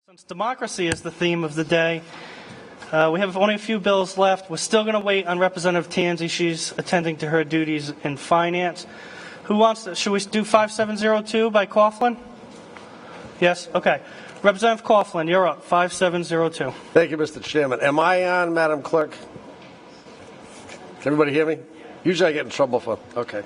Since democracy is the theme of the day, we have only a few bills left. We're still going to wait on Representative Tansey. She's attending to her duties in finance. Who wants to, should we do 5702 by Coughlin? Yes? Okay. Representative Coughlin, you're up. 5702. Thank you, Mr. Chairman. Am I on, Madam Clerk? Can everybody hear me? Usually I get in trouble for, okay.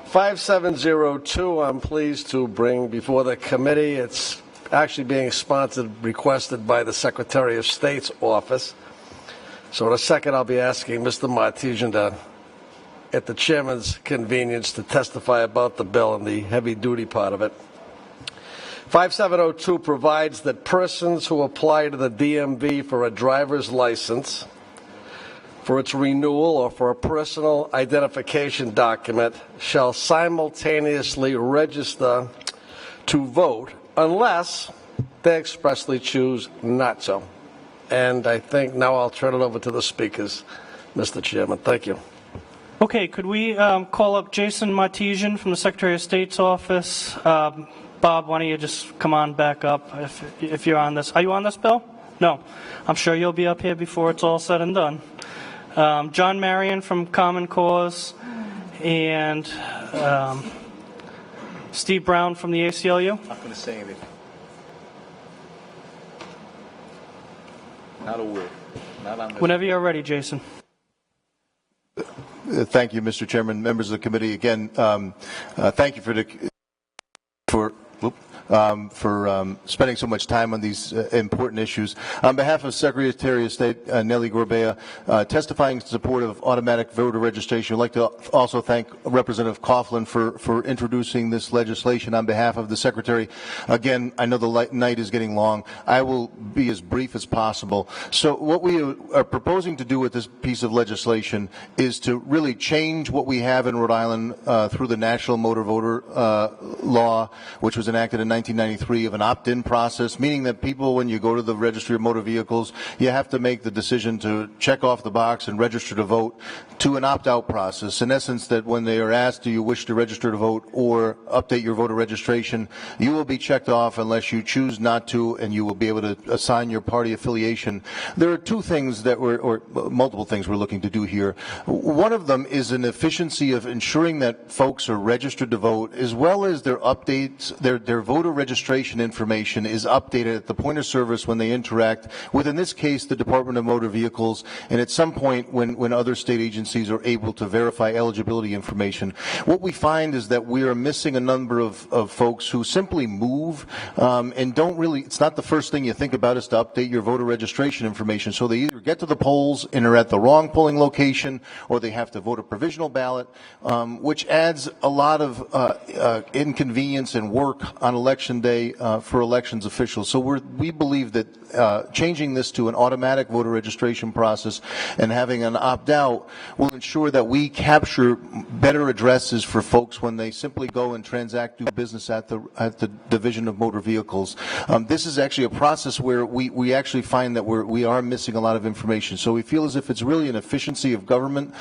5702, I'm pleased to bring before the committee. It's actually being sponsored, requested by the Secretary of State's office. So in a second, I'll be asking Mr. Martesian to, at the chairman's convenience, to testify about the bill and the heavy-duty part of it. 5702 provides that persons who apply to the DMV for a driver's license, for its renewal, or for a personal identification document shall simultaneously register to vote unless they expressly choose not to. And I think now I'll turn it over to the speakers, Mr. Chairman. Thank you. Okay, could we call up Jason Martesian from the Secretary of State's office? Bob, why don't you just come on back up if you're on this. Are you on this bill? No. I'm sure you'll be up here before it's all said and done. John Marion from Common Cause and Steve Brown from the ACLU. I'm not going to say anything. Not a word. Not on this. Whenever you're ready, Jason. Thank you, Mr. Chairman, members of the committee. Again, thank you for spending so much time on these important issues. On behalf of Secretary of State Nellie Gorbea, testifying in support of automatic voter registration, I'd like to also thank Representative Coughlin for introducing this legislation on behalf of the Secretary. Again, I know the night is getting long. I will be as brief as possible. So what we are proposing to do with this piece of legislation is to really change what we have in Rhode Island through the National Motor Voter Law, which was enacted in 1993, of an opt-in process, meaning that people, when you go to the Registry of Motor Vehicles, you have to make the decision to check off the box and register to vote, to an opt-out process. In essence, that when they are asked, do you wish to register to vote or update your voter registration, you will be checked off unless you choose not to, and you will be able to assign your party affiliation. There are two things that or multiple things we're looking to do here. One of them is an efficiency of ensuring that folks are registered to vote, as well as their updates, their voter registration information is updated at the point of service when they interact with, in this case, the Department of Motor Vehicles, and at some point when other state agencies are able to verify eligibility information. What we find is that we are missing a number of folks who simply move and don't really, it's not the first thing you think about is to update your voter registration information. So they either get to the polls and are at the wrong polling location, or they have to vote a provisional ballot, which adds a lot of inconvenience and work on election day for elections officials. So we believe that changing this to an automatic voter registration process and having an opt-out will ensure that we capture better addresses for folks when they simply go and transact, do business at the Division of Motor Vehicles. This is actually a process where we actually find that we are missing a lot of information. So we feel as if it's really an efficiency of government,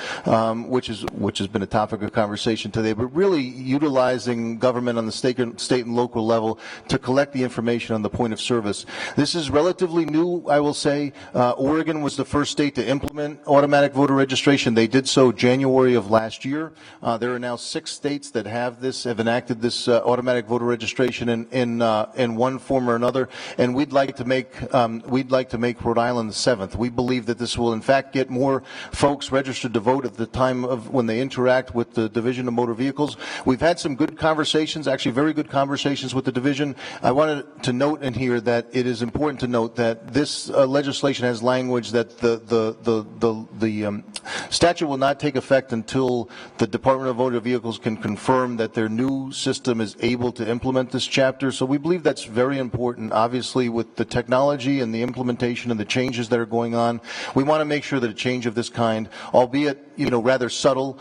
which has been a topic of conversation today, but really utilizing government on the state and local level to collect the information on the point of service. This is relatively new, I will say. Oregon was the first state to implement automatic voter registration. They did so January of last year. There are now 6 states that have enacted this automatic voter registration in one form or another, and we'd like to make Rhode Island the 7th. We believe that this will in fact get more folks registered to vote at the time of when they interact with the Division of Motor Vehicles. We've had some good conversations, actually very good conversations with the division. I wanted to note in here that it is important to note that this legislation has language that the statute will not take effect until the Department of Motor Vehicles can confirm that their new system is able to implement this chapter. So we believe that's very important. Obviously, with the technology and the implementation and the changes that are going on, we want to make sure that a change of this kind, albeit rather subtle,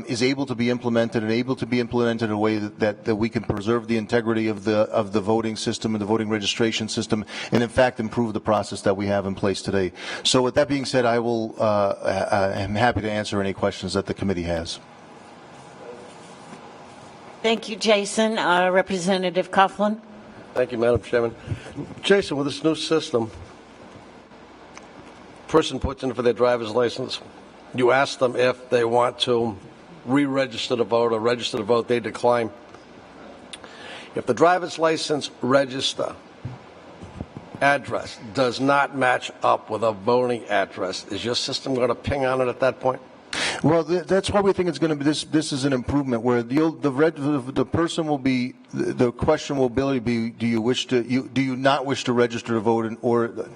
is able to be implemented and able to be implemented in a way that we can preserve the integrity of the voting system and the voting registration system, and in fact improve the process that we have in place today. So with that being said, I'm happy to answer any questions that the committee has. Thank you, Jason. Representative Coughlin. Thank you, Madam Chairman. Jason, with this new system, person puts in for their driver's license, you ask them if they want to re-register to vote or register to vote, they decline. If the driver's license register address does not match up with a voting address, is your system going to ping on it at that point? Well, that's why we think it's going to be this is an improvement where the person will be, the question will be, do you not wish to register to vote, or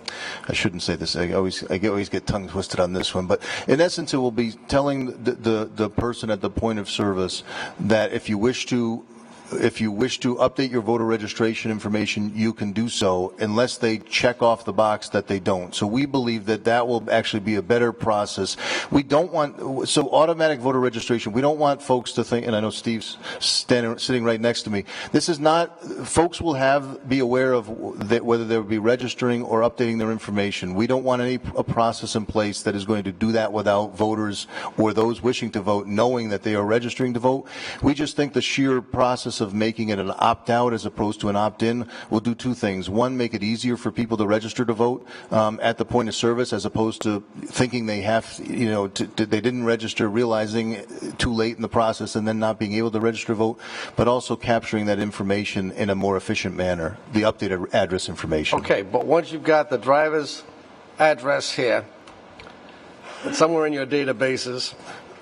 I shouldn't say this, I always get tongue twisted on this one, but in essence it will be telling the person at the point of service that if you wish to update your voter registration information, you can do so unless they check off the box that they don't. So we believe that will actually be a better process. We don't want, so automatic voter registration, we don't want folks to think, and I know Steve's sitting right next to me, this is not, folks will be aware of that whether they'll be registering or updating their information. We don't want a process in place that is going to do that without voters or those wishing to vote knowing that they are registering to vote. We just think the sheer process of making it an opt-out as opposed to an opt-in will do two things. One, make it easier for people to register to vote at the point of service, as opposed to thinking they have, they didn't register, realizing too late in the process and then not being able to register to vote, but also capturing that information in a more efficient manner, the updated address information. Okay, but once you've got the driver's address here, somewhere in your databases,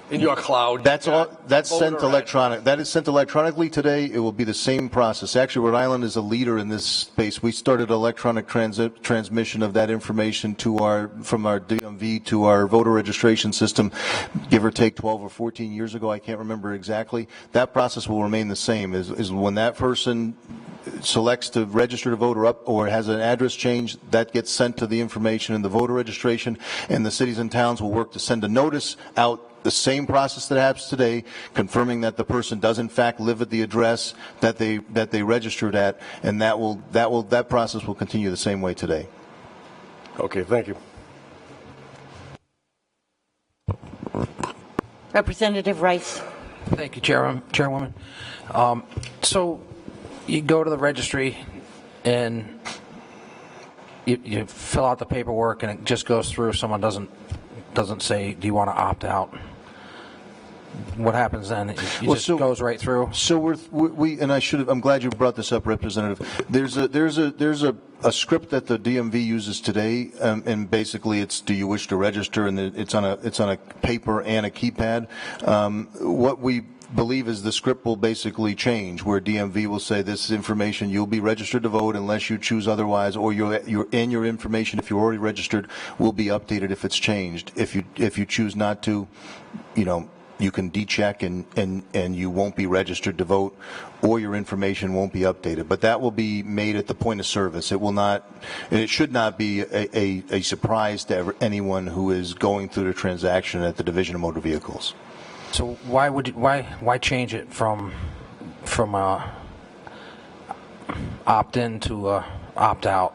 in your cloud. That's sent voter electronic. That is sent electronically today. It will be the same process. Actually, Rhode Island is a leader in this space. We started electronic transmission of that information from our DMV to our voter registration system, give or take 12 or 14 years ago. I can't remember exactly. That process will remain the same. Is when that person selects to register to vote or has an address change, that gets sent to the information in the voter registration, and the cities and towns will work to send a notice out. The same process that happens today, confirming that the person does in fact live at the address that they registered at, and that process will continue the same way today. Okay, thank you. Representative Rice. Thank you, Chairwoman. So you go to the registry and you fill out the paperwork and it just goes through. Someone doesn't say, do you want to opt out? What happens then? It just goes right through. So I'm glad you brought this up, Representative. There's a script that the DMV uses today, and basically it's, do you wish to register? And it's on a paper and a keypad. What we believe is the script will basically change, where DMV will say this information, you'll be registered to vote unless you choose otherwise, or your information, if you're already registered, will be updated if it's changed. If you choose not to, you can decheck and you won't be registered to vote, or your information won't be updated. But that will be made at the point of service. It will not, and it should not be a surprise to anyone who is going through the transaction at the Division of Motor Vehicles. So why change it from opt-in to opt-out?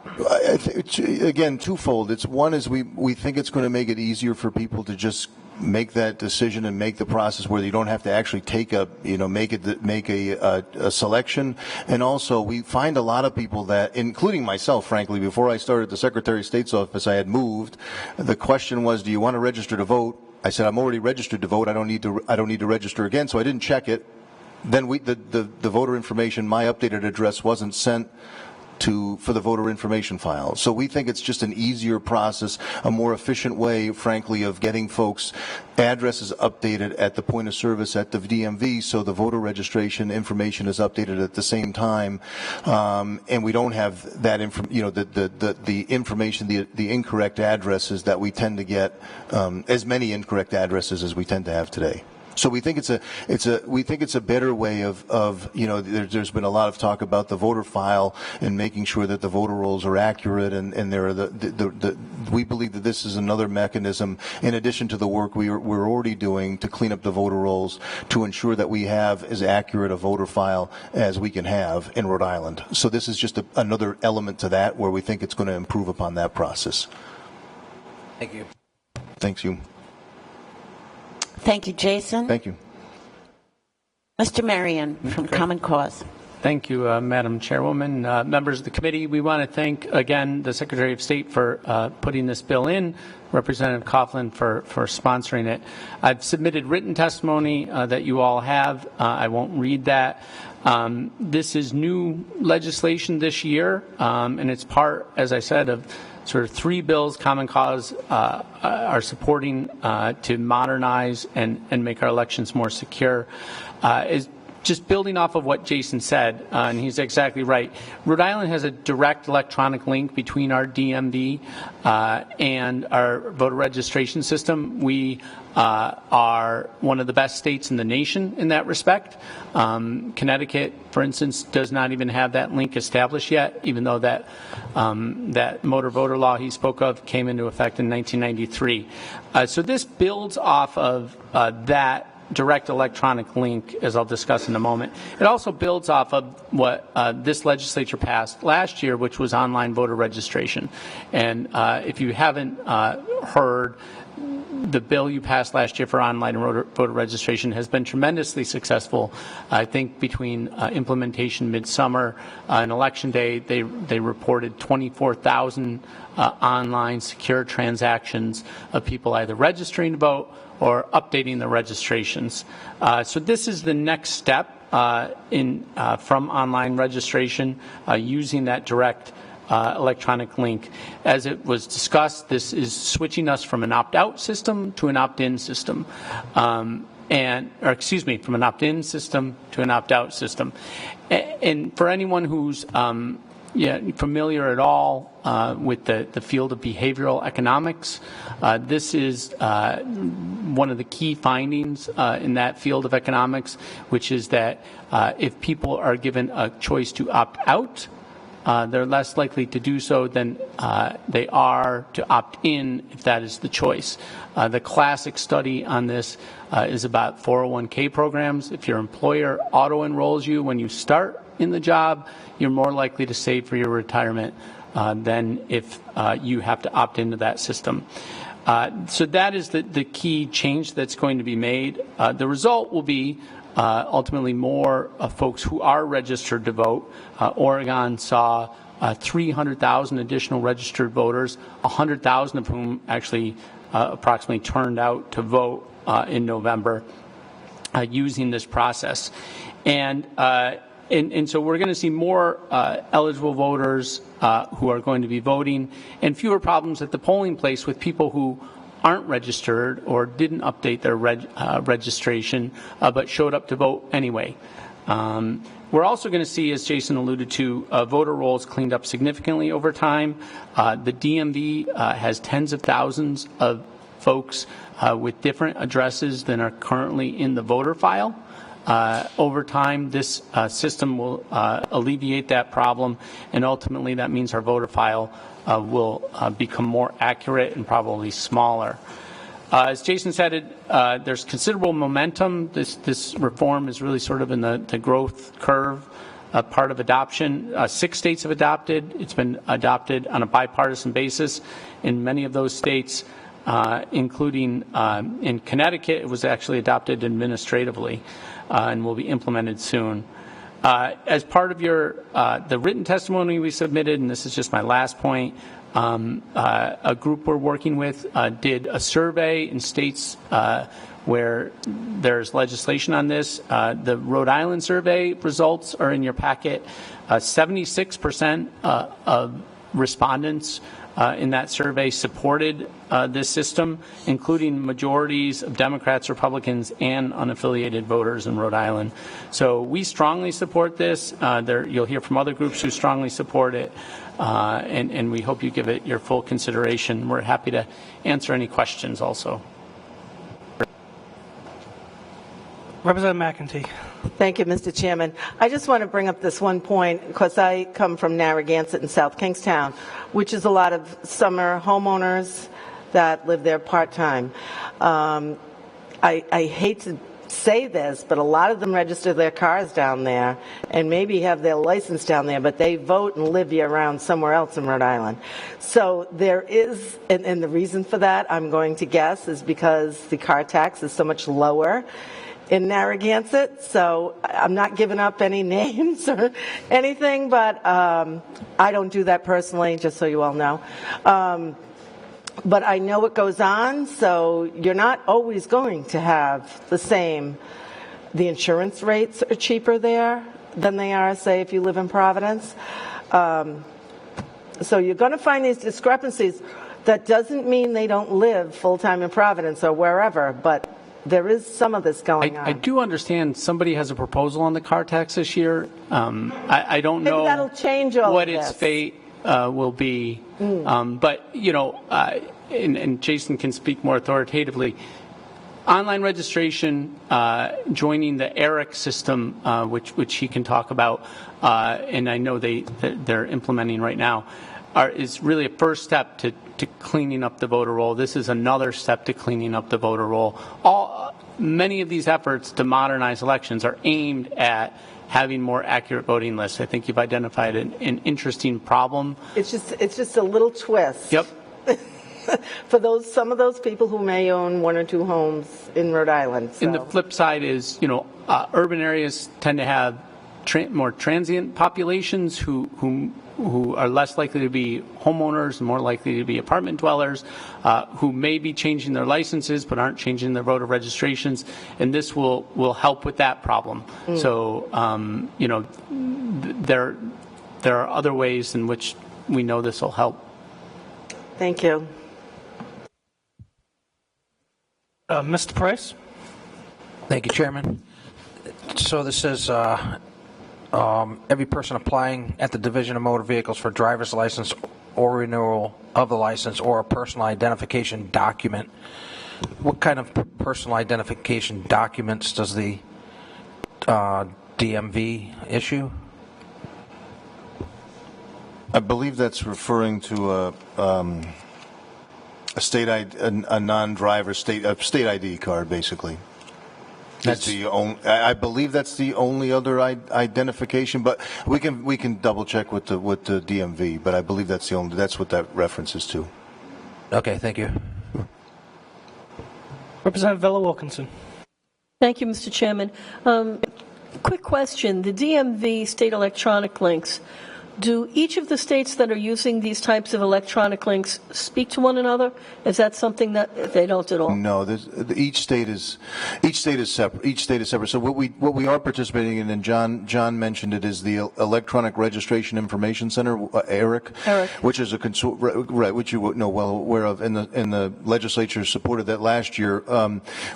Again, twofold. It's one is we think it's going to make it easier for people to just make that decision and make the process where you don't have to actually make a selection. And also, we find a lot of people that, including myself, frankly, before I started the Secretary of State's office, I had moved. The question was, do you want to register to vote? I said, I'm already registered to vote. I don't need to register again. So I didn't check it. Then the voter information, my updated address wasn't sent for the voter information file. So we think it's just an easier process, a more efficient way, frankly, of getting folks' addresses updated at the point of service at the DMV, so the voter registration information is updated at the same time, and we don't have that the information, the incorrect addresses that we tend to get, as many incorrect addresses as we tend to have today. So we think it's a better way of there's been a lot of talk about the voter file and making sure that the voter rolls are accurate, and there are we believe that this is another mechanism in addition to the work we're already doing to clean up the voter rolls to ensure that we have as accurate a voter file as we can have in Rhode Island. So this is just another element to that where we think it's going to improve upon that process. Thank you. Thanks you. Thank you, Jason. Thank you. Mr. Marion from Common Cause. Thank you, Madam Chairwoman. Members of the committee, we want to thank, again, the Secretary of State for putting this bill in, Representative Coughlin for sponsoring it. I've submitted written testimony that you all have. I won't read that. This is new legislation this year, and it's part, as I said, of sort of 3 bills Common Cause are supporting to modernize and make our elections more secure. Is just building off of what Jason said, and he's exactly right. Rhode Island has a direct electronic link between our DMV and our voter registration system. We are one of the best states in the nation in that respect. Connecticut, for instance, does not even have that link established yet, even though that motor voter law he spoke of came into effect in 1993. So this builds off of that direct electronic link, as I'll discuss in a moment. It also builds off of what this legislature passed last year, which was online voter registration. And if you haven't heard, the bill you passed last year for online voter registration has been tremendously successful. I think between implementation midsummer and election day, they reported 24,000 online secure transactions of people either registering to vote or updating the registrations. So this is the next step from online registration using that direct electronic link. As it was discussed, this is switching us from an opt-out system to an opt-in system. From an opt-in system to an opt-out system. And for anyone who's familiar at all with the field of behavioral economics, this is one of the key findings in that field of economics, which is that if people are given a choice to opt out, they're less likely to do so than they are to opt in if that is the choice. The classic study on this is about 401k programs. If your employer auto-enrolls you when you start in the job, you're more likely to save for your retirement than if you have to opt into that system. So that is the key change that's going to be made. The result will be ultimately more folks who are registered to vote. Oregon saw 300,000 additional registered voters, 100,000 of whom actually approximately turned out to vote in November using this process. And so we're going to see more eligible voters who are going to be voting, and fewer problems at the polling place with people who aren't registered or didn't update their registration but showed up to vote anyway. We're also going to see, as Jason alluded to, voter rolls cleaned up significantly over time. The DMV has tens of thousands of folks with different addresses than are currently in the voter file. Over time, this system will alleviate that problem, and ultimately that means our voter file will become more accurate and probably smaller. As Jason said, there's considerable momentum. This reform is really sort of in the growth curve part of adoption. 6 states have adopted. It's been adopted on a bipartisan basis in many of those states, including in Connecticut. It was actually adopted administratively and will be implemented soon. As part of the written testimony we submitted, and this is just my last point, a group we're working with did a survey in states where there's legislation on this. The Rhode Island survey results are in your packet. 76% of respondents in that survey supported this system, including majorities of Democrats, Republicans, and unaffiliated voters in Rhode Island. So we strongly support this. You'll hear from other groups who strongly support it, and we hope you give it your full consideration. We're happy to answer any questions also. Representative McEntee. Thank you, Mr. Chairman. I just want to bring up this one point because I come from Narragansett in South Kingstown, which is a lot of summer homeowners that live there part-time. I hate to say this, but a lot of them register their cars down there and maybe have their license down there, but they vote and live year-round somewhere else in Rhode Island. So there is, and the reason for that, I'm going to guess, is because the car tax is so much lower in Narragansett, so I'm not giving up any names or anything, but I don't do that personally, just so you all know. But I know what goes on, so you're not always going to have the same. The insurance rates are cheaper there than they are, say, if you live in Providence. So you're going to find these discrepancies. That doesn't mean they don't live full-time in Providence or wherever, but there is some of this going on. I do understand somebody has a proposal on the car tax this year. I don't Maybe know that'll change all what of its this. fate will be. But, you know, and Jason can speak more authoritatively, online registration, joining the ERIC system, which he can talk about, and I know they're implementing right now, is really a first step to cleaning up the voter roll. This is another step to cleaning up the voter roll. Many of these efforts to modernize elections are aimed at having more accurate voting lists. I think you've identified an interesting problem. It's just a little twist. Yep. For some of those people who may own one or two homes in Rhode Island. So. And the flip side is, you know, urban areas tend to have more transient populations who are less likely to be homeowners and more likely to be apartment dwellers, who may be changing their licenses but aren't changing their voter registrations, and this will help with that problem. So, you know, there are other ways in which we know this will help. Thank you. Mr. Price? Thank you, Chairman. So this says every person applying at the Division of Motor Vehicles for driver's license or renewal of the license or a personal identification document. What kind of personal identification documents does the DMV issue? I believe that's referring to a state ID, a non-driver state ID card, basically. That's the only. I believe that's the only other identification, but we can double check with the DMV. But I believe that's what that references to. Okay, thank you. Representative Vella Wilkinson. Thank you, Mr. Chairman. Quick question. The DMV state electronic links, do each of the states that are using these types of electronic links speak to one another? Is that something that they don't at all? No, each state is separate. Each state is separate. So what we are participating in, and John mentioned it, is the Electronic Registration Information Center, ERIC, which is a which you know well aware of, and the legislature supported that last year,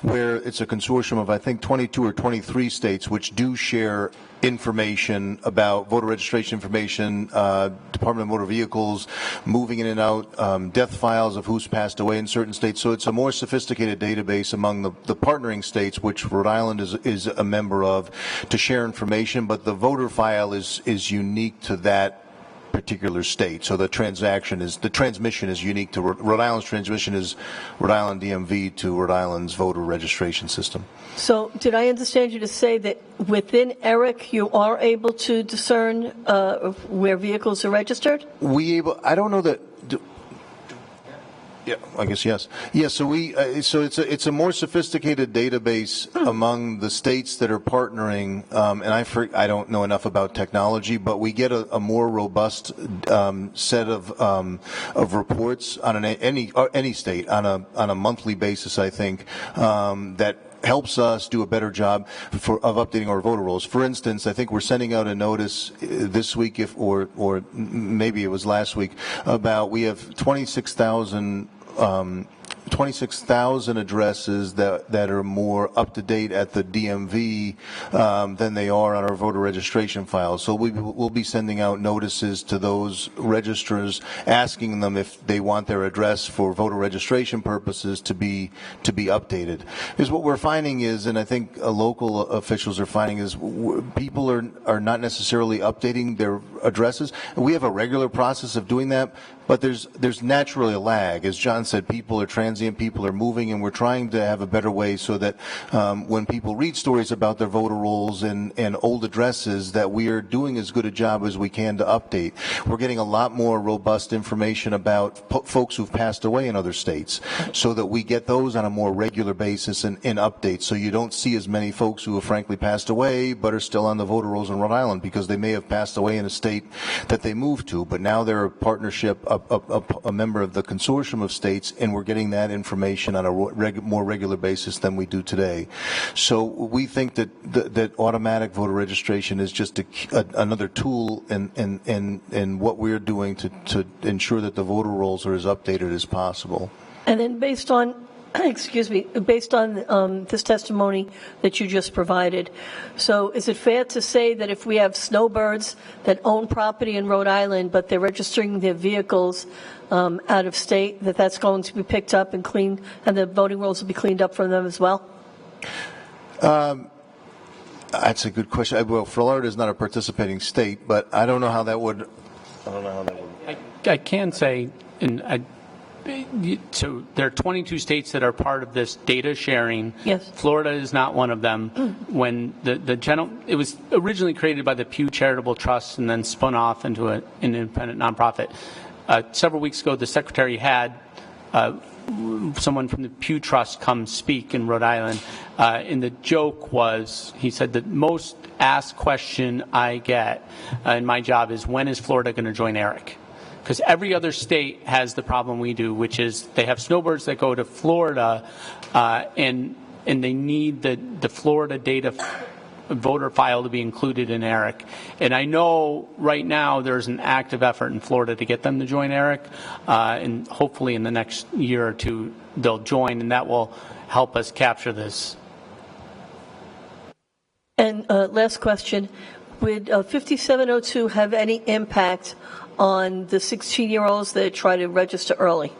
where it's a consortium of I think 22 or 23 states which do share information about voter registration information, Department of Motor Vehicles, moving in and out, death files of who's passed away in certain states. So it's a more sophisticated database among the partnering states, which Rhode Island is a member of, to share information. But the voter file is unique to that particular state. So the transmission is unique to Rhode Island's transmission is Rhode Island DMV to Rhode Island's voter registration system. So did I understand you to say that within ERIC you are able to discern where vehicles are registered? I don't know that. Yeah, I guess yes. Yeah, so it's a more sophisticated database among the states that are partnering, and I don't know enough about technology, but we get a more robust set of reports on any state on a monthly basis. I think that helps us do a better job of updating our voter rolls. For instance, I think we're sending out a notice this week, or maybe it was last week, about we have 26,000 addresses that are more up to date at the DMV than they are on our voter registration files. So we'll be sending out notices to those registrars, asking them if they want their address for voter registration purposes to be updated. Because what we're finding is, and I think local officials are finding, is people are not necessarily updating their addresses. We have a regular process of doing that, but there's naturally a lag. As John said, people are transient. transient people are moving, and we're trying to have a better way so that when people read stories about their voter rolls and old addresses, that we are doing as good a job as we can to update. We're getting a lot more robust information about folks who've passed away in other states, so that we get those on a more regular basis and updates, so you don't see as many folks who have frankly passed away but are still on the voter rolls in Rhode Island because they may have passed away in a state that they moved to, but now they're a partnership, a member of the consortium of states, and we're getting that information on a more regular basis than we do today. So we think that automatic voter registration is just another tool in what we're doing to ensure that the voter rolls are as updated as possible. And then based on, based on this testimony that you just provided, so is it fair to say that if we have snowbirds that own property in Rhode Island, but they're registering their vehicles out of state, that that's going to be picked up and cleaned, and the voting rolls will be cleaned up for them as well? That's a good question. Well, Florida is not a participating state, but I don't know how that would. I can say, so there are 22 states that are part of this data sharing. Yes. Florida is not one of them. When it was originally created by the Pew Charitable Trust and then spun off into an independent nonprofit. Several weeks ago, the secretary had someone from the Pew Trust come speak in Rhode Island, and the joke was, he said, the most asked question I get in my job is, when is Florida going to join ERIC? Because every other state has the problem we do, which is they have snowbirds that go to Florida, and they need the Florida data voter file to be included in ERIC. And I know right now there's an active effort in Florida to get them to join ERIC, and hopefully in the next year or two they'll join, and that will help us capture this. And last question, would 5702 have any impact on the 16-year-olds that try to register early?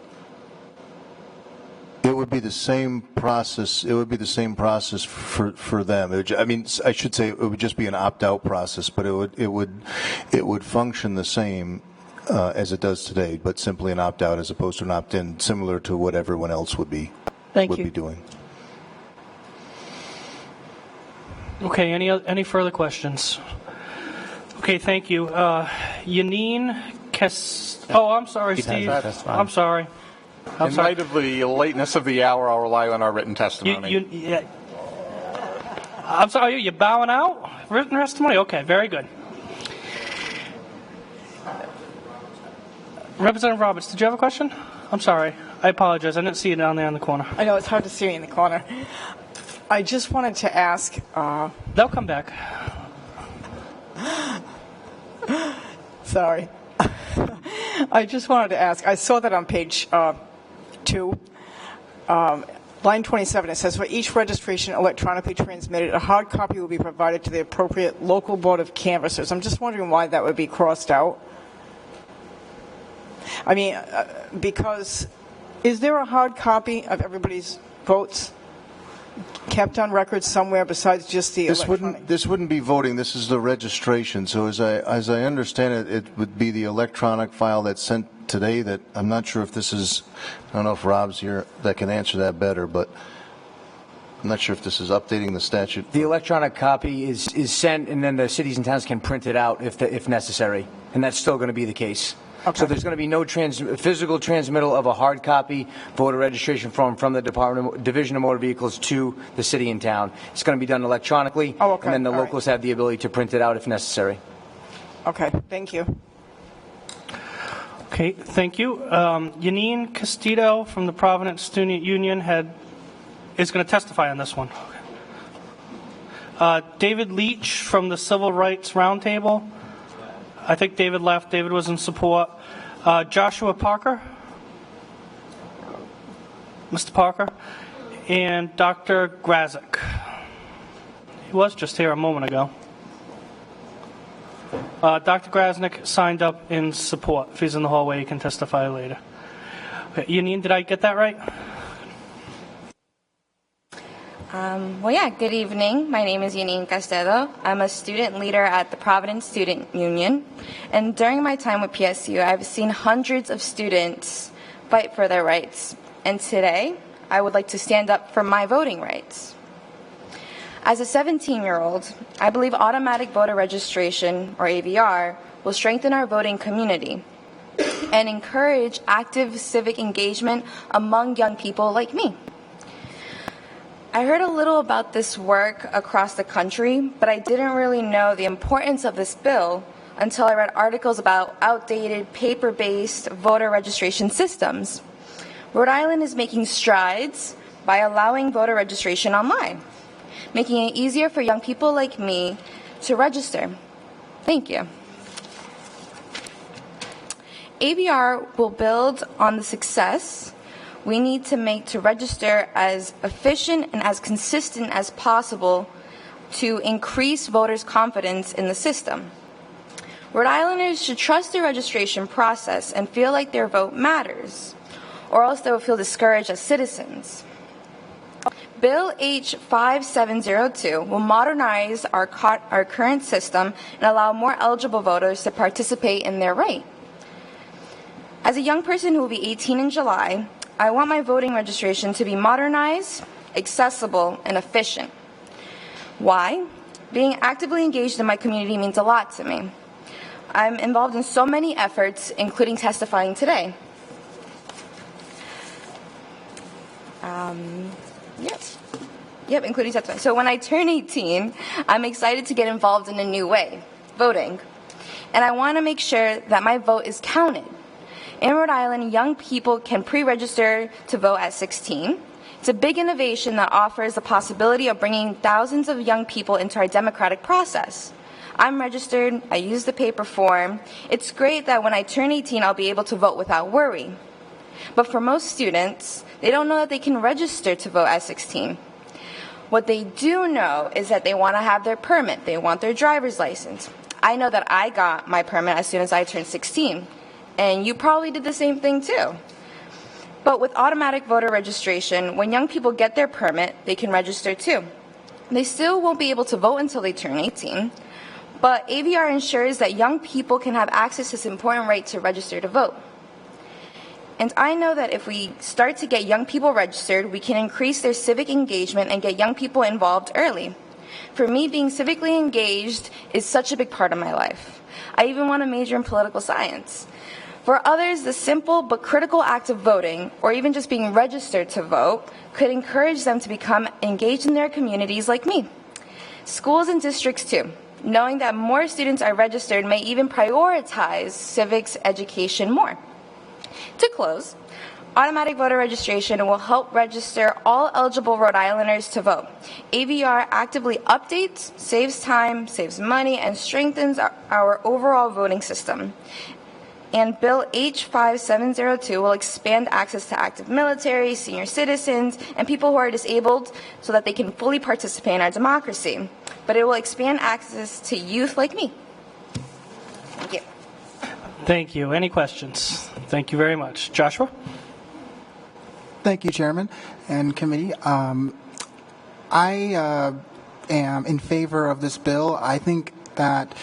It would be the same process. It would be the same process for them. I should say it would just be an opt-out process, but it would function the same as it does today, but simply an opt-out as opposed to an opt-in, similar to what everyone else would be doing. Okay, any further questions? Okay, thank you. Yanine oh, I'm sorry, Steve. I'm sorry. In light of the lateness of the hour, I'll rely on our written testimony. I'm sorry, you're bowing out? Written testimony? Okay, very good. Representative Roberts, did you have a question? I'm sorry. I apologize. I didn't see it down there in the corner. I know, it's hard to see in the corner. I just wanted to ask... They'll come back. Sorry. I just wanted to ask, I saw that on page 2, line 27, it says, for each registration electronically transmitted, a hard copy will be provided to the appropriate local board of canvassers. I'm just wondering why that would be crossed out. I mean, because is there a hard copy of everybody's votes kept on record somewhere besides just the electronic? This wouldn't be voting. This is the registration. So as I understand it, it would be the electronic file that's sent today. That I'm not sure if this is. I don't know if Rob's here that can answer that better, but I'm not sure if this is updating the statute. The electronic copy is sent, and then the cities and towns can print it out if necessary, and that's still going to be the case. Okay. So there's going to be no physical transmittal of a hard copy voter registration form from the Division of Motor Vehicles to the city and town. It's going to be done electronically, okay. And then the All locals have the ability to print it out if necessary. Okay, thank you. Okay, thank you. Yanine Castillo from the Providence Student Union is going to testify on this one. David Leach from the Civil Rights Roundtable. I think David left. David was in support. Joshua Parker. Mr. Parker. And Dr. Grazik. He was just here a moment ago. Dr. Grasnick signed up in support. If he's in the hallway, he can testify later. Okay, Yanine, did I get that right? Good evening. My name is Yanine Castedo. I'm a student leader at the Providence Student Union. And during my time with PSU, I've seen hundreds of students fight for their rights. and today I would like to stand up for my voting rights. As a 17-year-old, I believe automatic voter registration, or AVR, will strengthen our voting community and encourage active civic engagement among young people like me. I heard a little about this work across the country, but I didn't really know the importance of this bill until I read articles about outdated paper-based voter registration systems. Rhode Island is making strides by allowing voter registration online, making it easier for young people like me to register. Thank you. AVR will build on the success we need to make to register as efficient and as consistent as possible to increase voters' confidence in the system. Rhode Islanders should trust the registration process and feel like their vote matters, or else they will feel discouraged as citizens. Bill H5702 will modernize our current system and allow more eligible voters to participate in their right. As a young person who will be 18 in July, I want my voting registration to be modernized, accessible, and efficient. Why? Being actively engaged in my community means a lot to me. I'm involved in so many efforts, including testifying today. Including testifying. So when I turn 18, I'm excited to get involved in a new way, voting. And I want to make sure that my vote is counted. In Rhode Island, young people can pre-register to vote at 16. It's a big innovation that offers the possibility of bringing thousands of young people into our democratic process. I'm registered, I use the paper form. It's great that when I turn 18, I'll be able to vote without worry. But for most students, they don't know that they can register to vote at 16. What they do know is that they want to have their permit. They want their driver's license. I know that I got my permit as soon as I turned 16. And you probably did the same thing too. But with automatic voter registration, when young people get their permit, they can register too. They still won't be able to vote until they turn 18, but AVR ensures that young people can have access to this important right to register to vote. And I know that if we start to get young people registered, we can increase their civic engagement and get young people involved early. For me, being civically engaged is such a big part of my life. I even want to major in political science. For others, the simple but critical act of voting, or even just being registered to vote, could encourage them to become engaged in their communities like me. Schools and districts too, knowing that more students are registered may even prioritize civics education more. To close, automatic voter registration will help register all eligible Rhode Islanders to vote. AVR actively updates, saves time, saves money, and strengthens our overall voting system. And Bill H5702 will expand access to active military, senior citizens, and people who are disabled so that they can fully participate in our democracy. But it will expand access to youth like me. Thank you. Thank you. Any questions? Thank you very much. Joshua? Thank you, Chairman and committee. I am in favor of this bill. I think that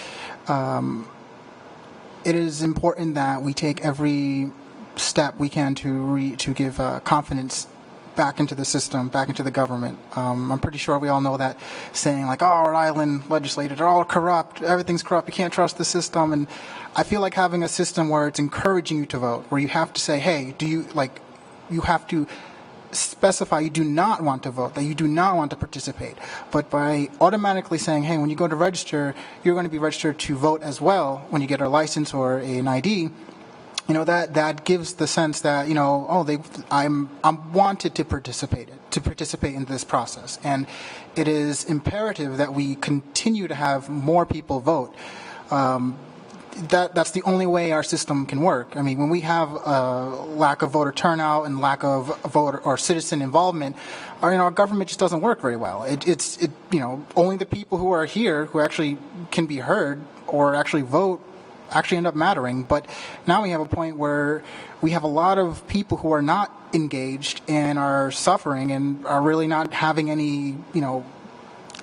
it is important that we take every step we can to give confidence back into the system, back into the government. I'm pretty sure we all know that saying like, oh, Rhode Island legislators are all corrupt, everything's corrupt, you can't trust the system. And I feel like having a system where it's encouraging you to vote, where you have to say, hey, you have to specify you do not want to vote, that you do not want to participate. But by automatically saying, hey, when you go to register, you're going to be registered to vote as well when you get a license or an ID, that gives the sense that, I'm wanted to participate in this process. And it is imperative that we continue to have more people vote. That's the only way our system can work. I mean, when we have a lack of voter turnout and lack of voter or citizen involvement, our government just doesn't work very well. Only the people who are here who actually can be heard or actually vote actually end up mattering. But now we have a point where we have a lot of people who are not engaged and are suffering and are really not having any,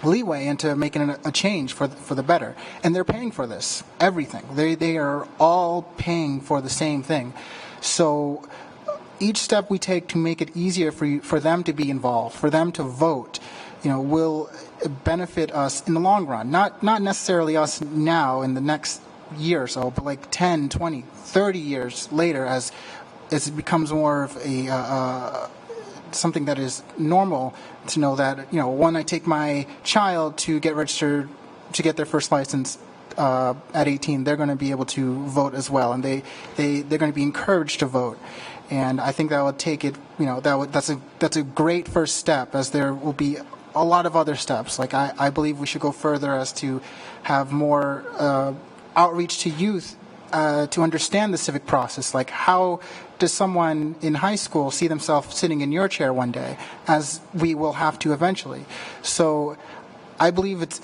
leeway into making a change for the better. And they're paying for this, everything. They are all paying for the same thing. So each step we take to make it easier for them to be involved, for them to vote, will benefit us in the long run. Not necessarily us now in the next year or so, but like 10, 20, 30 years later as it becomes more of a something that is normal to know that, when I take my child to get registered, to get their first license at 18, they're going to be able to vote as well, and they're going to be encouraged to vote. And I think that would take it, that's a great first step, as there will be a lot of other steps. Like I believe we should go further as to have more outreach to youth to understand the civic process. Like, how does someone in high school see themselves sitting in your chair one day, as we will have to eventually? So I believe it's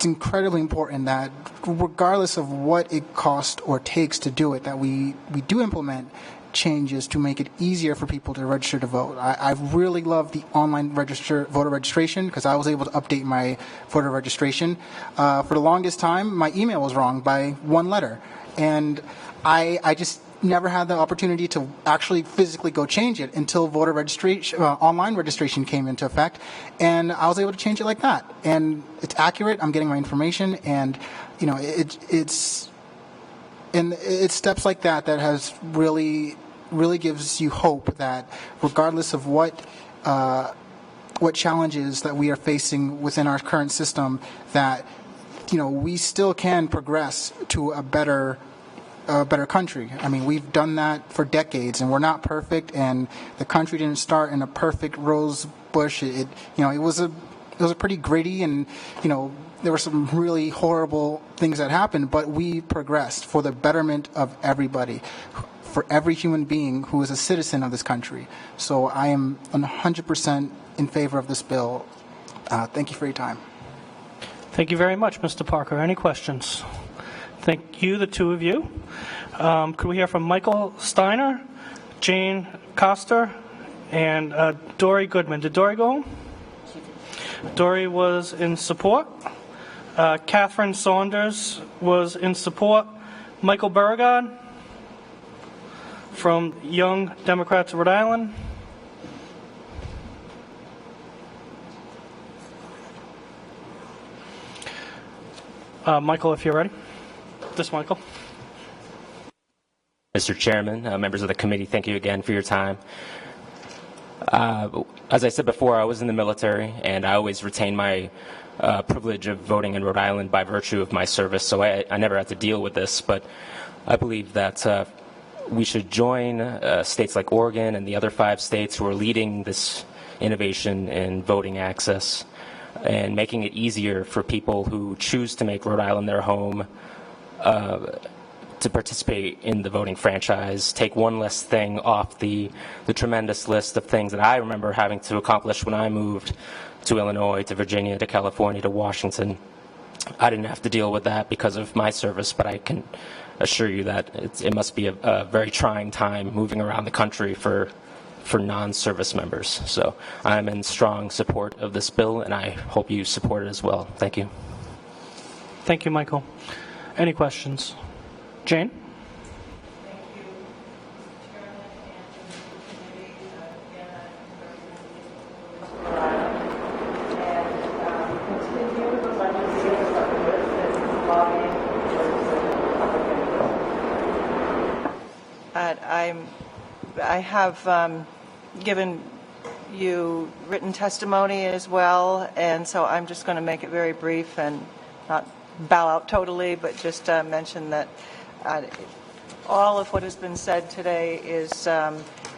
incredibly important that, regardless of what it costs or takes to do it, that we do implement changes to make it easier for people to register to vote. I really love the online voter registration, because I was able to update my voter registration. For the longest time, my email was wrong by one letter, and I just never had the opportunity to actually physically go change it until voter registration, online registration came into effect, and I was able to change it like that. And it's accurate. I'm getting my information, and it's steps like that that has really gives you hope that, regardless of what challenges that we are facing within our current system, that we still can progress to a better country. I mean, we've done that for decades, and we're not perfect. And the country didn't start in a perfect rose bush. It was a pretty gritty, and there were some really horrible things that happened, but we progressed for the betterment of everybody, for every human being who is a citizen of this country. So I am 100% in favor of this bill. Thank you for your time. Thank you very much, Mr. Parker. Any questions? Thank you, the two of you. Could we hear from Michael Steiner, Jane Coster, and Dory Goodman? Did Dory go home? Dory was in support. Catherine Saunders was in support. Michael Beauregard from Young Democrats of Rhode Island. Michael, if you're ready. This Michael. Mr. Chairman, members of the committee, thank you again for your time. As I said before, I was in the military, and I always retained my privilege of voting in Rhode Island by virtue of my service, so I never had to deal with this. But I believe that we should join states like Oregon and the other 5 states who are leading this innovation in voting access and making it easier for people who choose to make Rhode Island their home to participate in the voting franchise, take one less thing off the tremendous list of things that I remember having to accomplish when I moved to Illinois, to Virginia, to California, to Washington. I didn't have to deal with that because of my service, but I can assure you that it must be a very trying time moving around the country for non-service members. So I'm in strong support of this bill, and I hope you support it as well. Thank you. Thank you, Michael. Any questions? Jane? I have given you written testimony as well, and so I'm just going to make it very brief and not bow out totally, but just mention that all of what has been said today is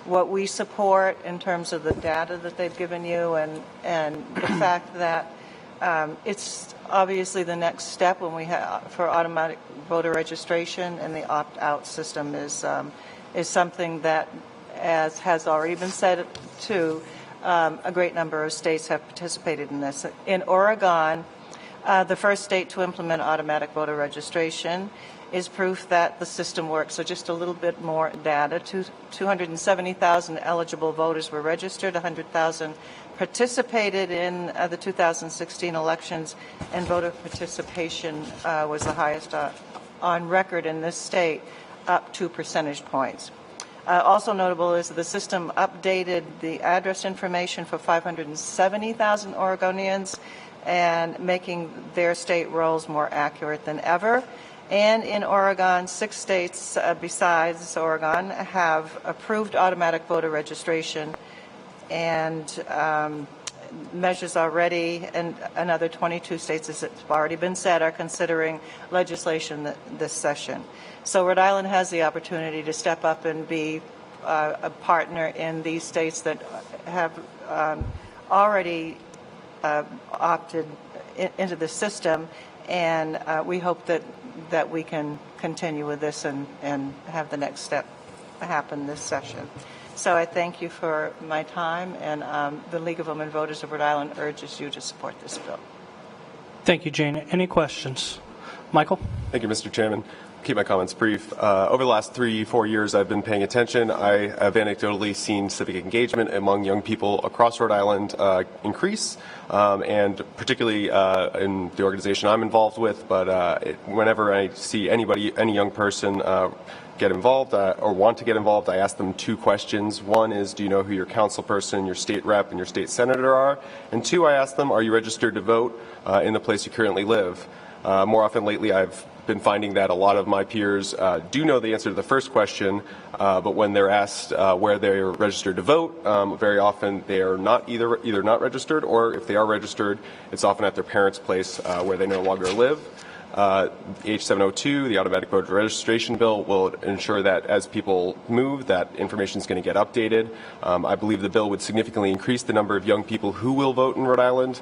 what we support in terms of the data that they've given you, and the fact that it's obviously the next step when we have for automatic voter registration, and the opt-out system is something that, as has already been said too, a great number of states have participated in this. In Oregon, the first state to implement automatic voter registration, is proof that the system works. So just a little bit more data. 270,000 eligible voters were registered, 100,000 participated in the 2016 elections, and voter participation was the highest on record in this state, up 2 percentage points. Also notable is that the system updated the address information for 570,000 Oregonians and making their state rolls more accurate than ever. And in Oregon, 6 states besides Oregon have approved automatic voter registration, and measures already, and another 22 states, as it's already been said, are considering legislation this session. So Rhode Island has the opportunity to step up and be a partner in these states that have already opted into the system, and we hope that we can continue with this and have the next step happen this session. So I thank you for my time, and the League of Women Voters of Rhode Island urges you to support this bill. Thank you, Jane. Any questions? Michael? Thank you, Mr. Chairman. I'll keep my comments brief. Over the last 3-4 years, I've been paying attention. I have anecdotally seen civic engagement among young people across Rhode Island increase, and particularly in the organization I'm involved with. But whenever I see any young person get involved or want to get involved, I ask them 2 questions. One is, do you know who your council person, your state rep, and your state senator are? And 2, I ask them, are you registered to vote in the place you currently live? More often lately, I've been finding that a lot of my peers do know the answer to the first question, but when they're asked where they're registered to vote, very often they are not either not registered, or if they are registered, it's often at their parents' place where they no longer live. H702, the automatic voter registration bill, will ensure that as people move, that information is going to get updated. I believe the bill would significantly increase the number of young people who will vote in Rhode Island,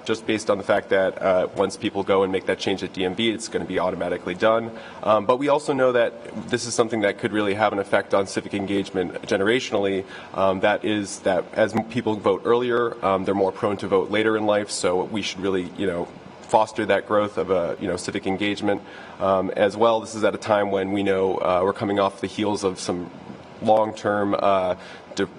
just based on the fact that once people go and make that change at DMV, it's going to be automatically done. But we also know that this is something that could really have an effect on civic engagement generationally. That is that as people vote earlier, they're more prone to vote later in life. So we should really, foster that growth of civic engagement as well. This is at a time when we know we're coming off the heels of some long-term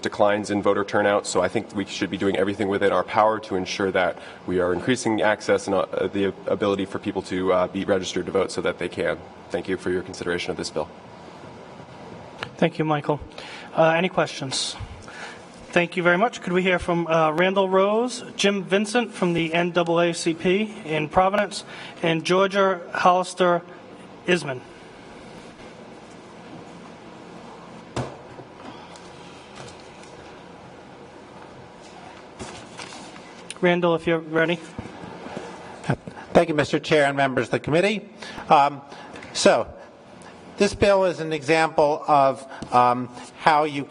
declines in voter turnout. So I think we should be doing everything within our power to ensure that we are increasing access and the ability for people to be registered to vote so that they can. Thank you for your consideration of this bill. Thank you, Michael. Any questions? Thank you very much. Could we hear from Randall Rose, Jim Vincent from the NAACP in Providence, and Georgia Hollister Isman? Randall, if you're ready. Thank you, Mr. Chair and members of the committee. This bill is an example of how you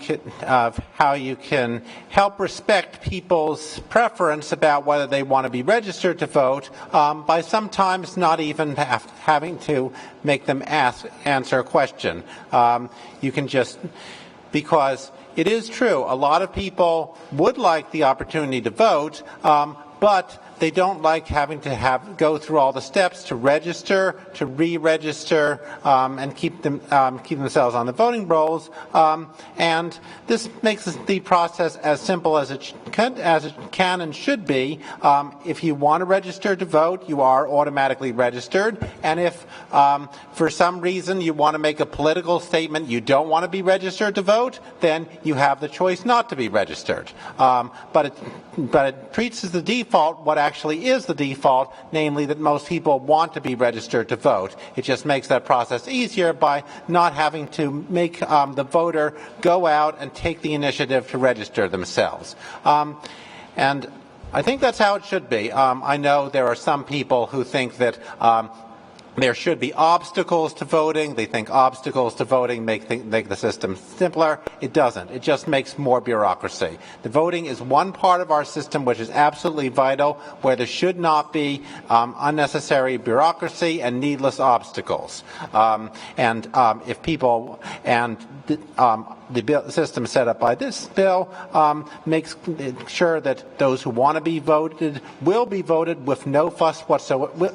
can help respect people's preference about whether they want to be registered to vote by sometimes not even having to make them answer a question. You can just, because it is true, a lot of people would like the opportunity to vote, but they don't like having to go through all the steps to register, to re-register, and keep themselves on the voting rolls. And this makes the process as simple as it can and should be. If you want to register to vote, you are automatically registered. And if for some reason you want to make a political statement, you don't want to be registered to vote, then you have the choice not to be registered. But it treats as the default what actually is the default, namely that most people want to be registered to vote. It just makes that process easier by not having to make the voter go out and take the initiative to register themselves. And I think that's how it should be. I know there are some people who think that there should be obstacles to voting. They think obstacles to voting make the system simpler. It doesn't. It just makes more bureaucracy. The voting is one part of our system which is absolutely vital, where there should not be unnecessary bureaucracy and needless obstacles. the system set up by this bill makes sure that those who want to be voted will be voted with no fuss whatsoever.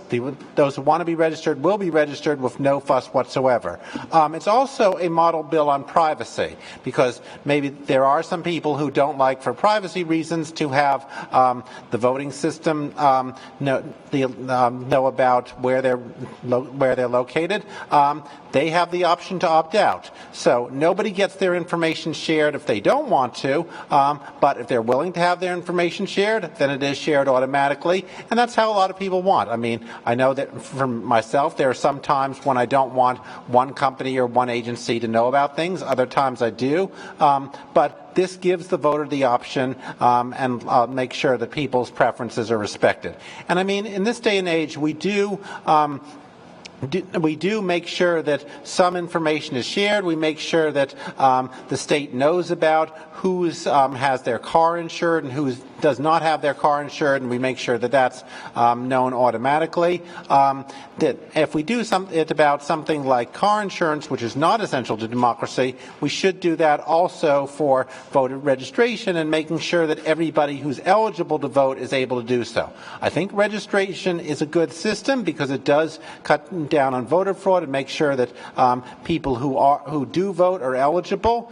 Those who want to be registered will be registered with no fuss whatsoever. It's also a model bill on privacy, because maybe there are some people who don't like, for privacy reasons, to have the voting system know about where they're located. They have the option to opt out. So nobody gets their information shared if they don't want to, but if they're willing to have their information shared, then it is shared automatically, and that's how a lot of people want. I mean, I know that for myself, there are some times when I don't want one company or one agency to know about things. Other times I do, but this gives the voter the option and make sure that people's preferences are respected. And I mean, in this day and age, we do make sure that some information is shared. We make sure that the state knows about who has their car insured and who does not have their car insured, and we make sure that that's known automatically. That if we do it about something like car insurance, which is not essential to democracy, we should do that also for voter registration and making sure that everybody who's eligible to vote is able to do so. I think registration is a good system because it does cut down on voter fraud and make sure that people who do vote are eligible.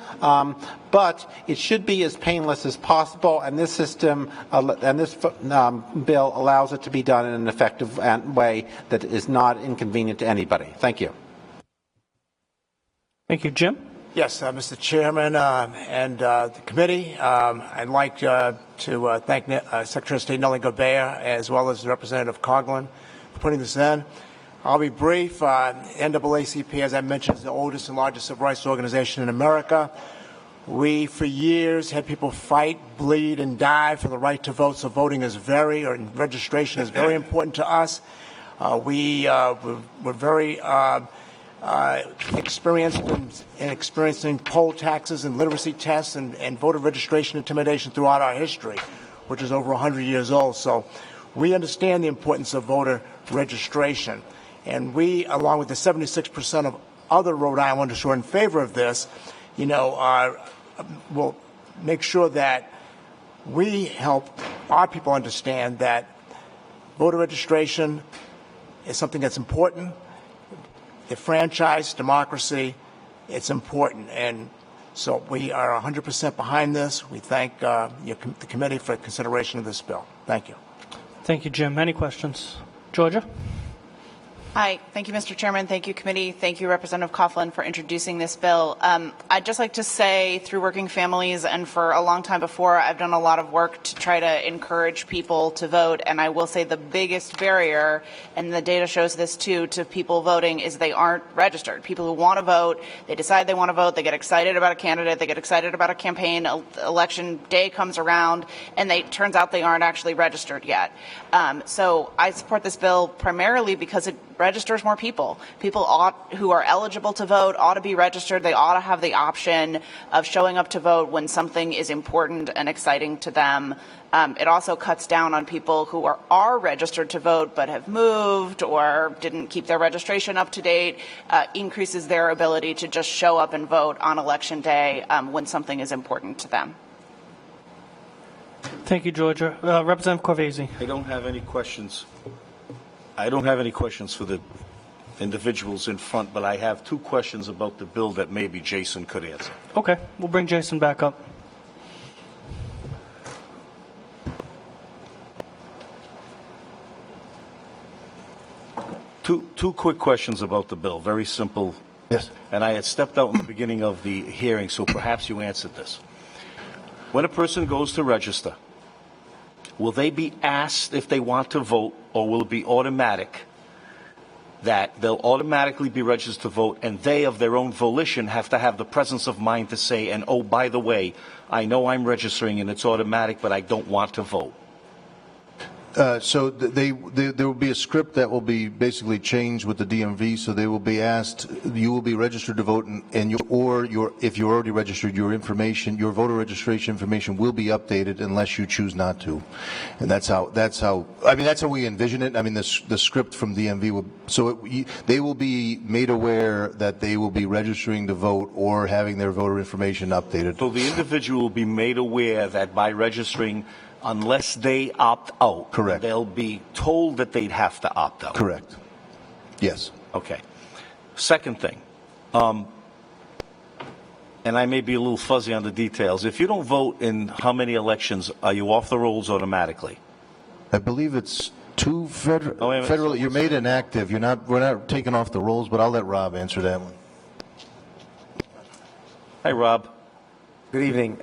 But it should be as painless as possible, and this system and this bill allows it to be done in an effective way that is not inconvenient to anybody. Thank you. Thank you. Jim? Yes, Mr. Chairman and the committee, I'd like to thank Secretary of State Nellie Gorbea as well as Representative Coughlin for putting this in. I'll be brief. NAACP, as I mentioned, is the oldest and largest civil rights organization in America. We, for years, had people fight, bleed, and die for the right to vote. So voting is registration is very important to us. We're very experienced in experiencing poll taxes and literacy tests and voter registration intimidation throughout our history, which is over 100 years old. So we understand the importance of voter registration. And we, along with the 76% of other Rhode Islanders who are in favor of this, will make sure that we help our people understand that voter registration is something that's important. The franchise, democracy, it's important. And so we are 100% behind this. We thank the committee for consideration of this bill. Thank you. Thank you, Jim. Any questions? Georgia? Hi. Thank you, Mr. Chairman. Thank you, committee. Thank you, Representative Coughlin, for introducing this bill. I'd just like to say, through Working Families and for a long time before, I've done a lot of work to try to encourage people to vote. And I will say the biggest barrier, and the data shows this too, to people voting is they aren't registered. People who want to vote, they decide they want to vote, they get excited about a candidate, they get excited about a campaign, election day comes around, and turns out they aren't actually registered yet. So I support this bill primarily because it registers more people. People who are eligible to vote ought to be registered. They ought to have the option of showing up to vote when something is important and exciting to them. It also cuts down on people who are registered to vote but have moved or didn't keep their registration up to date, increases their ability to just show up and vote on election day when something is important to them. Thank you, Georgia. Representative Corvese. I don't have any questions. I don't have any questions for the individuals in front, but I have two questions about the bill that maybe Jason could answer. Okay, we'll bring Jason back up. Two quick questions about the bill, very simple. Yes. And I had stepped out in the beginning of the hearing, so perhaps you answered this. When a person goes to register, will they be asked if they want to vote, or will it be automatic that they'll automatically be registered to vote and they, of their own volition, have to have the presence of mind to say, and oh, by the way, I know I'm registering and it's automatic, but I don't want to vote? So there will be a script that will be basically changed with the DMV. So they will be asked, you will be registered to vote, and if you're already registered, your voter registration information will be updated unless you choose not to. And that's how we envision it. I mean, the script from DMV will, they will be made aware that they will be registering to vote or having their voter information updated. So the individual will be made aware that by registering, unless they opt out, correct, they'll be told that they'd have to opt out. Correct. Yes. Okay. Second thing, and I may be a little fuzzy on the details. If you don't vote in how many elections, are you off the rolls automatically? I believe it's 2 federal. You're made inactive. We're not taking off the rolls, but I'll let Rob answer that one. Hi, Rob. Good evening.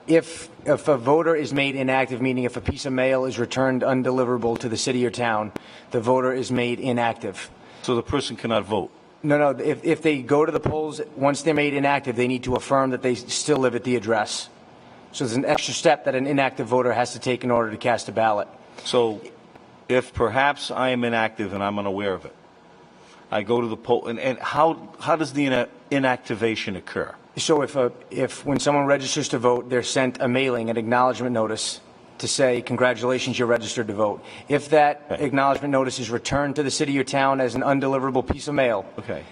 If a voter is made inactive, meaning if a piece of mail is returned undeliverable to the city or town, the voter is made inactive. So the person cannot vote? No. If they go to the polls, once they're made inactive, they need to affirm that they still live at the address. So there's an extra step that an inactive voter has to take in order to cast a ballot. So if perhaps I am inactive and I'm unaware of it, I go to the poll, and how does the inactivation occur? So if when someone registers to vote, they're sent a mailing, an acknowledgement notice to say, congratulations, you're registered to vote. If that acknowledgement notice is returned to the city or town as an undeliverable piece of mail,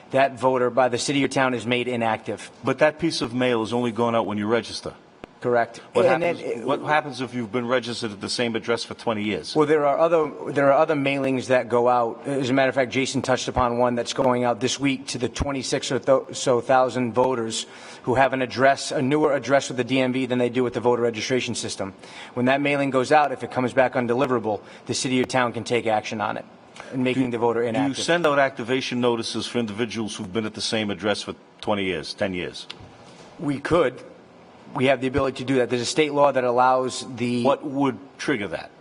that voter by the city or town is made inactive. But that piece of mail is only going out when you register. Correct. What happens if you've been registered at the same address for 20 years? Well, there are other mailings that go out. As a matter of fact, Jason touched upon one that's going out this week to the 26 or so thousand voters who have an address, a newer address with the DMV than they do with the voter registration system. When that mailing goes out, if it comes back undeliverable, the city or town can take action on it, making the voter inactive. Do you send out activation notices for individuals who've been at the same address for 20 years, 10 years? We could. We have the ability to do that. There's a state law that allows the... What would trigger that?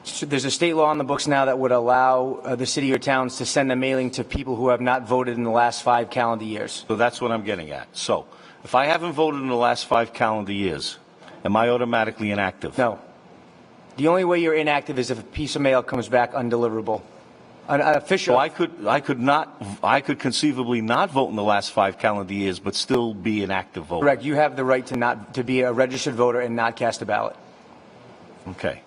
So there's a state law on the books now that would allow the city or towns to send a mailing to people who have not voted in the last 5 calendar years. So that's what I'm getting at. So if I haven't voted in the last 5 calendar years, am I automatically inactive? No. The only way you're inactive is if a piece of mail comes back undeliverable. An official. So I could conceivably not vote in the last 5 calendar years, but still be an active voter. Correct. You have the right to be a registered voter and not cast a ballot. Okay.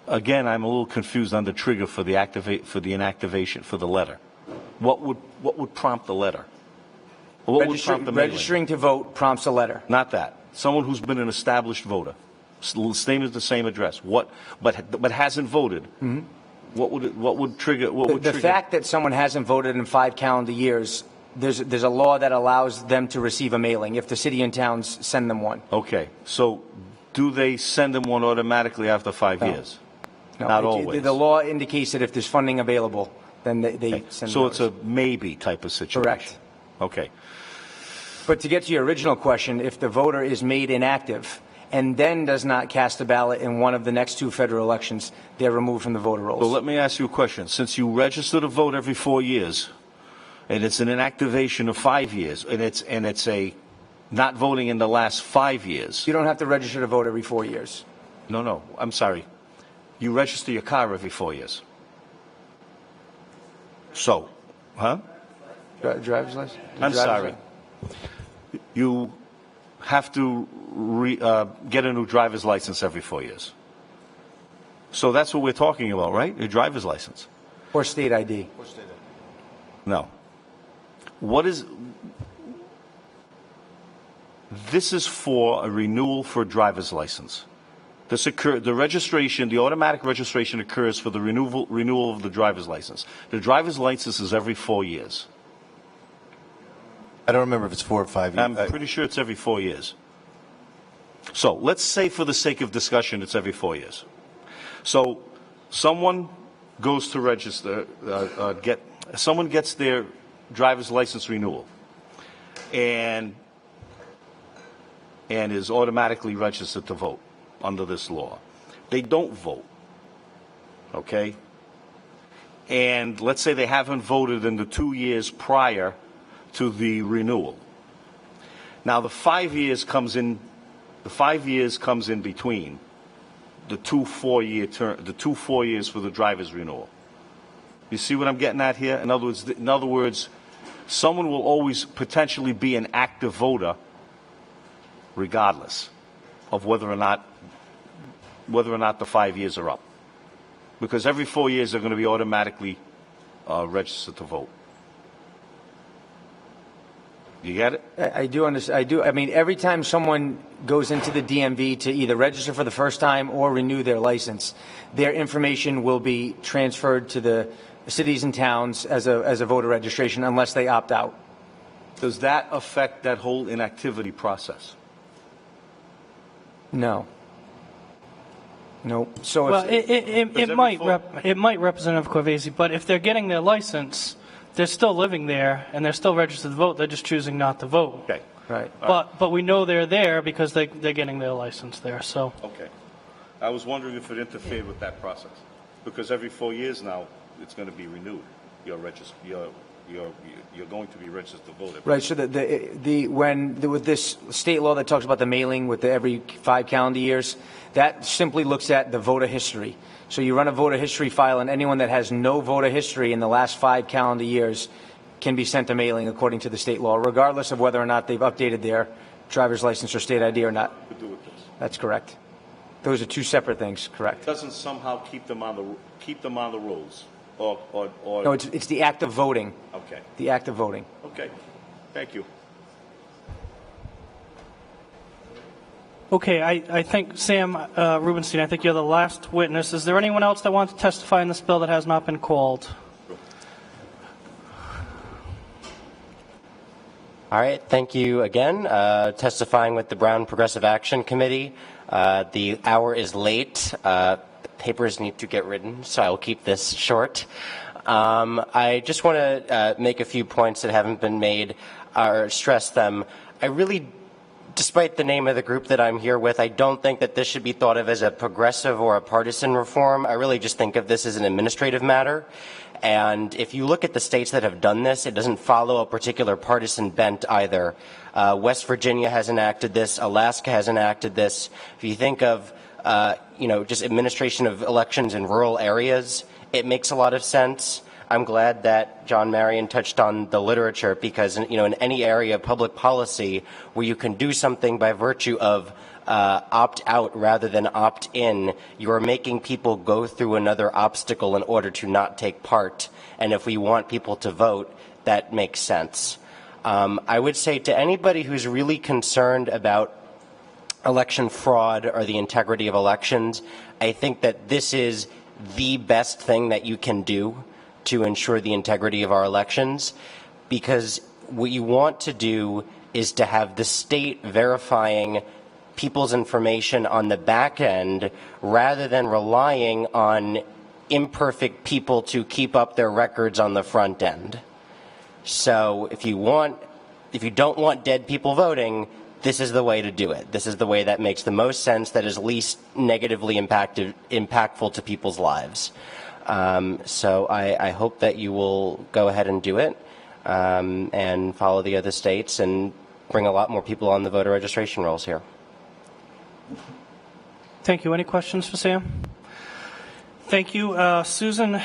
Again, I'm a little confused on the trigger for the inactivation for the letter. What would prompt the letter? What would prompt the mailing? Registering to vote prompts a letter. Not that. Someone who's been an established voter, same as the same address. But hasn't voted. Mm-hmm. What would trigger? The fact that someone hasn't voted in 5 calendar years, there's a law that allows them to receive a mailing if the city and towns send them one. Okay, so do they send them one automatically after 5 years? No, not always. The law indicates that if there's funding available, then they send. So it's a maybe type of situation. Correct. Okay. But to get to your original question, if the voter is made inactive and then does not cast a ballot in one of the next 2 federal elections, they're removed from the voter rolls. So let me ask you a question. Since you register to vote every 4 years, and it's an inactivation of 5 years, and it's a not voting in the last 5 years. You don't have to register to vote every 4 years. No, I'm sorry. You register your car every 4 years. So, huh? Driver's license? I'm sorry. You have to get a new driver's license every 4 years. So that's what we're talking about, right? Your driver's license. Or state ID. No. This is for a renewal for a driver's license. The registration, the automatic registration occurs for the renewal of the driver's license. The driver's license is every 4 years. I don't remember if it's 4 or 5 years. I'm pretty sure it's every 4 years. So let's say for the sake of discussion, it's every 4 years. So someone goes to register, someone gets their driver's license renewal and is automatically registered to vote under this law. They don't vote, okay? And let's say they haven't voted in the 2 years prior to the renewal. Now the 5 years comes in between. the 2 4-year term, the 2 4 years for the driver's renewal. You see what I'm getting at here? In other words, someone will always potentially be an active voter regardless of whether or not the 5 years are up. Because every 4 years they're going to be automatically registered to vote. You get it? I do understand. I do. I mean, every time someone goes into the DMV to either register for the first time or renew their license, their information will be transferred to the cities and towns as a voter registration unless they opt out. Does that affect that whole inactivity process? No. No. So Well, if, it might, Representative Corvese, but if they're getting their license, they're still living there and they're still registered to vote. They're just choosing not to vote. Okay. Right. But we know they're there because they're getting their license there. So Okay. I was wondering if it interfered with that process. Because every 4 years now, it's going to be renewed. You're going to be registered to vote. right. So with this state law that talks about the mailing with every 5 calendar years, that simply looks at the voter history. So you run a voter history file, and anyone that has no voter history in the last 5 calendar years can be sent a mailing according to the state law, regardless of whether or not they've updated their driver's license or state ID or not. To do with this. That's correct. Those are 2 separate things. Correct. Doesn't somehow keep them on the rolls, or No, it's the act of voting. Okay. The act of voting. Okay. Thank you. Okay, I think, Sam Rubenstein, I think you're the last witness. Is there anyone else that wants to testify in this bill that has not been called? All right, thank you again. Testifying with the Brown Progressive Action Committee. The hour is late. Papers need to get written, so I'll keep this short. I just want to make a few points that haven't been made or stress them. Despite the name of the group that I'm here with, I don't think that this should be thought of as a progressive or a partisan reform. I really just think of this as an administrative matter. And if you look at the states that have done this, it doesn't follow a particular partisan bent either. West Virginia has enacted this. Alaska has enacted this. If you think of, just administration of elections in rural areas, it makes a lot of sense. I'm glad that John Marion touched on the literature because, in any area of public policy where you can do something by virtue of opt out rather than opt in, you are making people go through another obstacle in order to not take part. And if we want people to vote, that makes sense. I would say to anybody who's really concerned about election fraud or the integrity of elections, I think that this is the best thing that you can do to ensure the integrity of our elections, because what you want to do is to have the state verifying people's information on the back end rather than relying on imperfect people to keep up their records on the front end. So if you don't want dead people voting, this is the way to do it. This is the way that makes the most sense, that is least negatively impactful to people's lives. So I hope that you will go ahead and do it and follow the other states and bring a lot more people on the voter registration rolls here. Thank you. Any questions for Sam? Thank you. Susan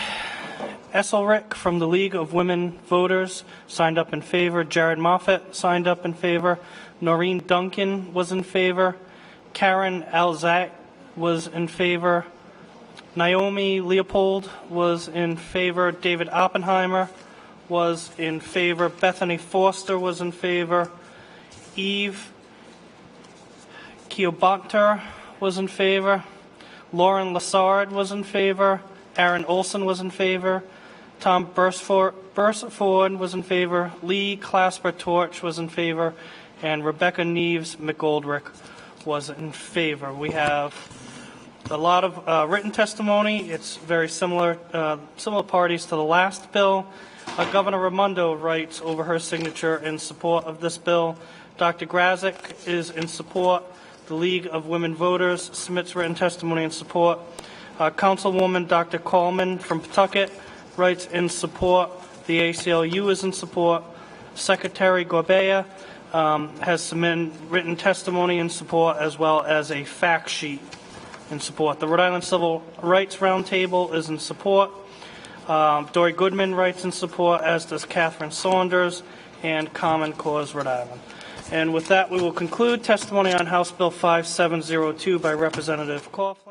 Esselrick from the League of Women Voters signed up in favor. Jared Moffett signed up in favor. Noreen Duncan was in favor. Karen Alzak was in favor. Naomi Leopold was in favor. David Oppenheimer was in favor. Bethany Foster was in favor. Eve Kiobakter was in favor. Lauren Lassard was in favor. Aaron Olson was in favor. Tom Bursford was in favor. Lee Clasper-Torch was in favor. And Rebecca Neves McGoldrick was in favor. We have a lot of written testimony. It's very similar parties to the last bill. Governor Raimondo writes over her signature in support of this bill. Dr. Grazik is in support. The League of Women Voters submits written testimony in support. Councilwoman Dr. Coleman from Pawtucket writes in support. The ACLU is in support. Secretary Gorbea has submitted written testimony in support, as well as a fact sheet in support. The Rhode Island Civil Rights Roundtable is in support. Dory Goodman writes in support, as does Catherine Saunders and Common Cause Rhode Island. And with that, we will conclude testimony on House Bill 5702 by Representative Coughlin.